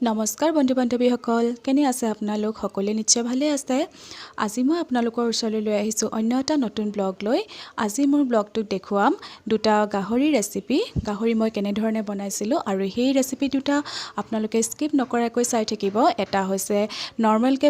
নমস্কাৰ বন্ধু বান্ধৱীসকল, কেনে আছে আপোনালোক? সকলোৱে নিশ্চয় ভালে আছে। আজি মই আপোনালোকৰ ওচৰলৈ লৈ আহিছোঁ অন্য এটা নতুন ব্লগ লৈ। আজি মোৰ ব্লগটোত দেখুৱাম দুটা গাহৰি ৰেচিপি। গাহৰি মই কেনেধৰণে বনাইছিলোঁ আৰু সেই ৰেচিপি দুটা আপোনালোকে স্কিপ নকৰাকৈ চাই থাকিব। এটা হৈছে নৰ্মেলকৈ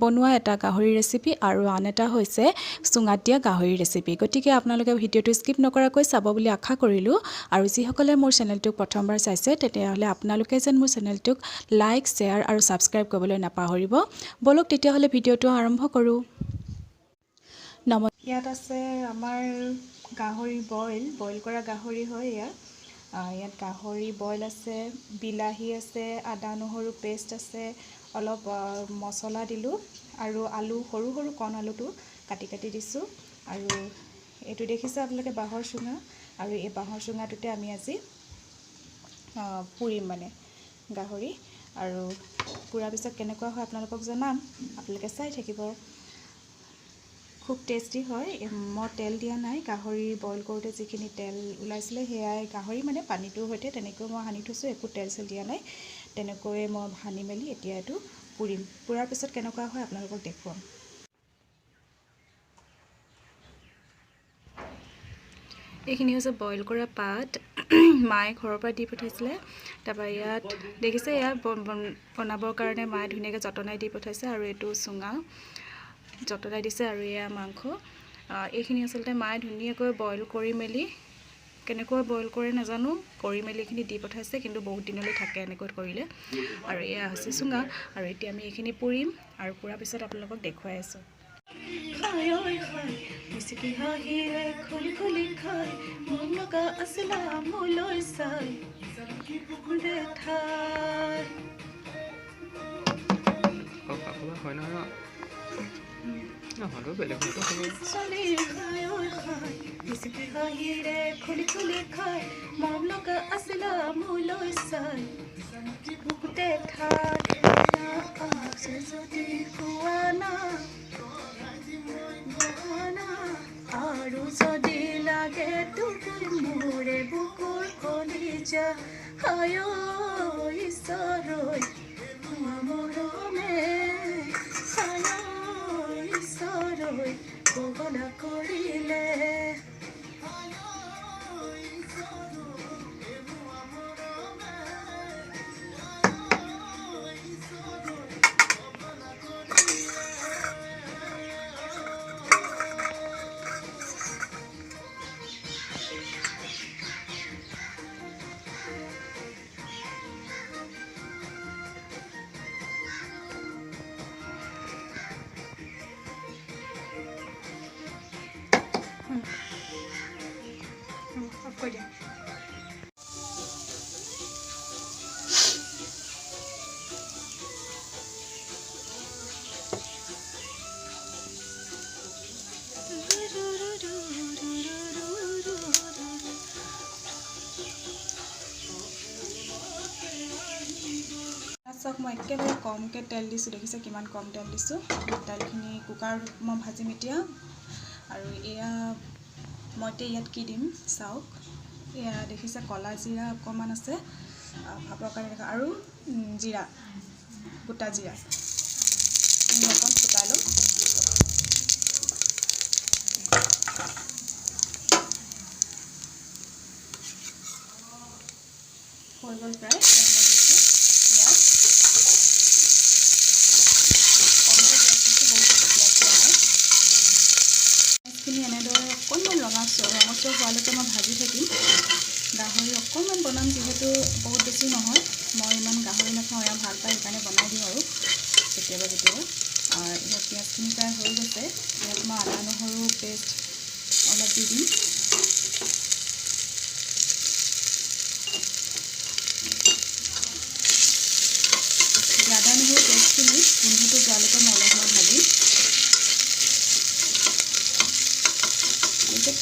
বনোৱা এটা গাহৰি ৰেচিপি আৰু আন এটা হৈছে চুঙাত দিয়া গাহৰি ৰেচিপি। গতিকে আপোনালোকে ভিডিঅ'টো স্কিপ নকৰাকৈ চাব বুলি আশা কৰিলোঁ। আৰু যিসকলে মোৰ চেনেলটোক প্ৰথমবাৰ চাইছে তেতিয়াহ'লে আপোনালোকে যেন মোৰ চেনেলটোক লাইক, শ্বেয়াৰ আৰু ছাবস্ক্ৰাইব কৰিবলৈ নাপাহৰিব। বলক তেতিয়াহ'লে ভিডিঅ'টো আৰম্ভ কৰোঁ। ইয়াত আছে আমাৰ গাহৰি বইল কৰা গাহৰি হয়। ইয়াত গাহৰি বইল আছে, বিলাহী আছে, আদা নহৰু পেষ্ট আছে, অলপ মছলা দিলোঁ আৰু আলু সৰু সৰু কণ আলুটো কাটি দিছোঁ। আৰু এইটো দেখিছে আপোনালোকে বাঁহৰ চুঙা, আৰু এই বাঁহৰ চুঙাটোতে আমি আজি পুৰিম গাহৰি। আৰু পুৰাৰ পিছত কেনেকুৱা হয় আপোনালোকক জনাম, আপোনালোকে চাই থাকিব। খুব টেষ্টি হয়। মই তেল দিয়া নাই, গাহৰি বইল কৰোঁতে যিখিনি তেল ওলাইছিলে সেয়াই গাহৰি পানীটোৰ সৈতে তেনেকৈ মই সানি থৈছোঁ, একো তেল চেল দিয়া নাই। তেনেকৈয়ে মই সানি মেলি এতিয়া এইটো পুৰিম। পুৰাৰ পিছত কেনেকুৱা হয় আপোনালোকক দেখুৱাম। এইখিনি হৈছে বইল কৰা পাত, মায়ে ঘৰৰ পৰা দি পঠাইছিলে। তাৰপৰা ইয়াত দেখিছে, ইয়াত বনাবৰ কাৰণে মায়ে ধুনীয়াকৈ যতনাই দি পঠাইছে। আৰু এইটো চুঙা যতনাই দিছে। আৰু এয়া মাংস। এইখিনি আচলতে মায়ে ধুনীয়াকৈ বইল কৰি মেলি, কেনেকৈ বইল কৰে নাজানো, কৰি মেলি এইখিনি দি পঠাইছে, কিন্তু বহুত দিনলৈ থাকে এনেকৈ কৰিলে। আৰু এয়া হৈছে চুঙা। আৰু এতিয়া আমি এইখিনি পুৰিম, আৰু পুৰাৰ পিছত আপোনালোকক দেখুৱাই আছোঁ। মিচিকি হাঁহিৰে খুলি খুলি খাই মন লগা আছিলা মোলৈ চাই দেঠাই। মিচিকি হাঁহিৰে খুলি খুলি খাই মন লগা আছিলা মোলৈ চাই দেঠাই। যদি খোৱা না আৰু যদি লাগে তুমি মোৰে বুকুৰ কলিজা, হায় ঈশ্বৰৈ মৰমে, হায় ঈশ্বৰৈ পগলা কৰিলে। চাওক, মই একেবাৰে কমকৈ তেল দিছোঁ, দেখিছে কিমান কম তেল দিছোঁ। তেলখিনি কুকাৰত মই ভাজিম এতিয়া। আৰু এয়া মই এতিয়া ইয়াত কি দিম চাওক। এয়া দেখিছে ক'লা জিৰা অকণমান আছে ভাবৰ কাৰণে, আৰু জিৰা, গোটা জিৰা অকণ ফুটাই ল'ম। হৈ গ'ল প্ৰায়। এনেদৰে অকণমান ৰঙচুৱা হোৱালৈকে মই ভাজি থাকিম। গাহৰি অকণমান বনাম, যিহেতু বহুত বেছি নহয়। মই ইমান গাহৰি নাখাওঁ, এয়া ভাল পাই, সেইকাৰণে বনাই দিওঁ আৰু কেতিয়াবা। ইয়াত পিঁয়াজখিনি প্ৰায় হৈ গৈছে। ইয়াত মই আদা নহৰু পেষ্ট অলপ দি দিম। আদা নহৰু পেষ্টখিনি গোন্ধটো যোৱালৈকে মই অলপ সময় ভাজিম।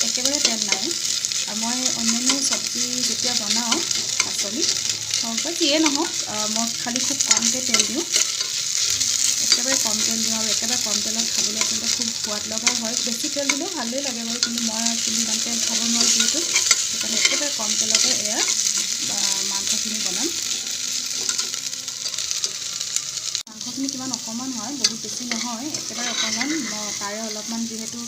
একেবাৰে তেল নাই। আৰু মই অন্যান্য চব্জি যেতিয়া বনাওঁ, পাচলি হওক বা যিয়ে নহওক, মই খালি খুব কমকৈ তেল দিওঁ। একেবাৰে কম তেল দিওঁ, আৰু একেবাৰে কম তেলত খাবলৈ আচলতে খুব সোৱাদ লগা হয়। বেছি তেল দিলেও ভালেই লাগে বাৰু, কিন্তু মই ইমান তেল খাব নোৱাৰোঁ যিহেতু, সেইকাৰণে একেবাৰে কম তেলতে এয়া মাংসখিনি বনাম। নহয়, বহুত বেছি নহয়, একেবাৰে অকণমান তাৰে অলপমান যিহেতু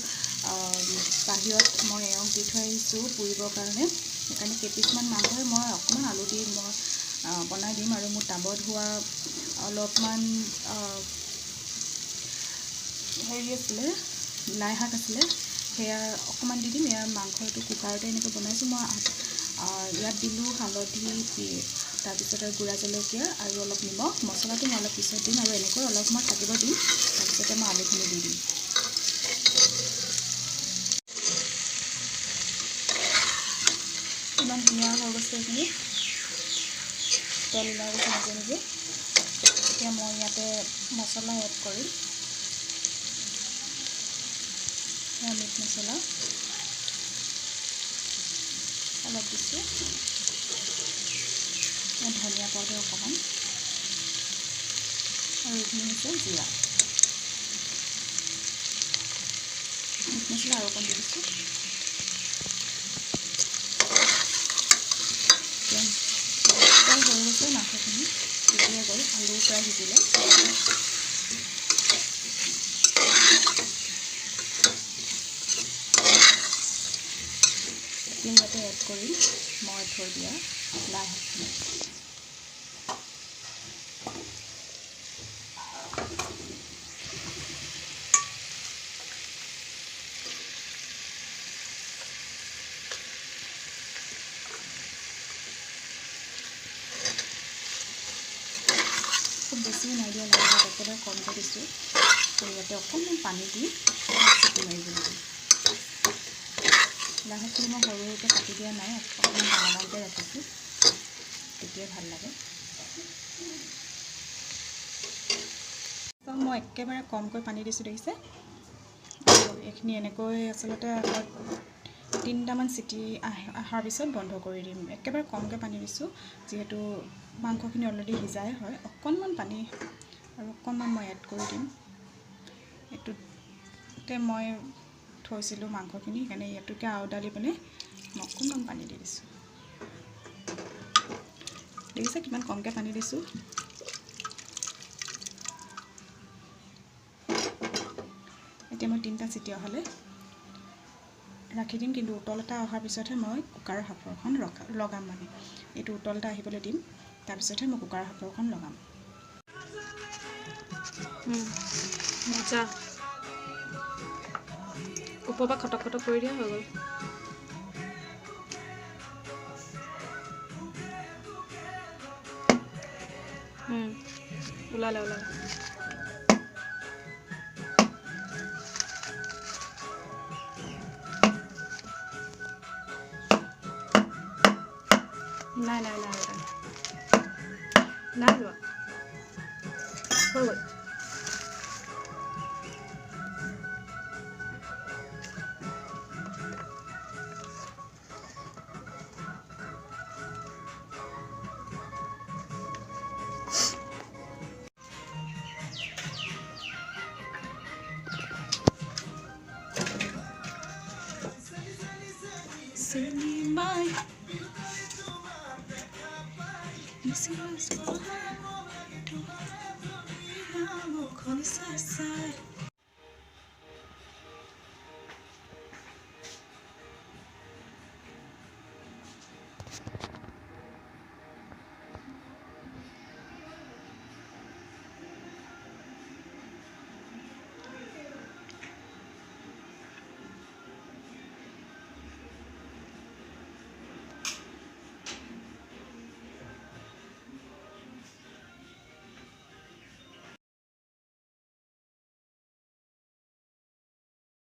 বাহিৰত মই এওঁক দি থৈ আহিছোঁ পুৰিবৰ কাৰণে, সেইকাৰণে কেইপিচমান মাংসই মই অকণমান আলু দি মই বনাই দিম। আৰু মোৰ টাবত হোৱা অলপমান হেৰি আছিলে, লাই শাক আছিলে, সেয়া অকণমান দি দিম। ইয়াৰ মাংসটো কুকাৰতে এনেকৈ বনাইছোঁ মই। ইয়াত দিলোঁ হালধি, তাৰপিছতে গুড়া জলকীয়া আৰু অলপ নিমখ। মছলাটো মই অলপ পিছত দিম আৰু এনেকৈ অলপ সময় থাকিব দিম, তাৰপিছতে মই আলুখিনি দি দিম। ইমান ধুনীয়া হৈ গৈছে এইখিনি, তেল ওলাই গৈছে নিজে নিজে। এতিয়া মই ইয়াতে মছলা এড কৰিম। মিট মছলা অলপ দিছোঁ, ধনিয়া পাউডাৰ অকণমান, আৰু এইখিনি হৈছে জিৰা। মিট মছলা আৰু অকণ দি দিছোঁ। হৈ গৈছে মাংসখিনি, সিজিয়ে গ'ল, আলু প্ৰায় সিজিলে। ইয়াতে এড কৰিম মই থৈ দিয়া লাই শাকখিনি। খুব বেছি নাই দিয়া লাই শাক, একেবাৰে কমকৈ দিছোঁ। আৰু ইয়াতে অকণমান পানী দি চিটি মাৰিব লাগিব। লাই শাকখিনি মই সৰু সৰুকৈ কাটি দিয়া নাই, অকণমান ডাঙৰ ডাঙৰকৈ ৰাখিছোঁ, তেতিয়াই ভাল লাগে। মই একেবাৰে কমকৈ পানী দিছোঁ, দেখিছে। আৰু এইখিনি এনেকৈ আচলতে 3টামান চিটি অহাৰ পিছত বন্ধ কৰি দিম। একেবাৰে কমকৈ পানী দিছোঁ, যিহেতু মাংসখিনি অলৰেডি সিজাই হয়। অকণমান পানী আৰু অকণমান মই এড কৰি দিম। এইটোতে মই থৈছিলোঁ মাংসখিনি, সেইকাৰণে ইয়াতোকে আওডালি পিনে মই অকণমান পানী দি দিছোঁ। দেখিছে কিমান কমকৈ পানী দিছোঁ। এতিয়া মই 3টা চিটি অহালৈ ৰাখি দিম, কিন্তু উতল এটা অহাৰ পিছতহে মই কুকাৰৰ সাঁফৰখন লগাম। মানে এইটো উতল এটা আহিবলৈ দিম, তাৰপিছতহে মই কুকাৰৰ সাঁফৰখন লগাম। মজা, ওপৰৰ পৰা খটক খটক কৰি দিয়া হৈ গ'ল। ওলালে ওলালে। নাই নাই নাই নাই যোৱা, হৈ গ'ল।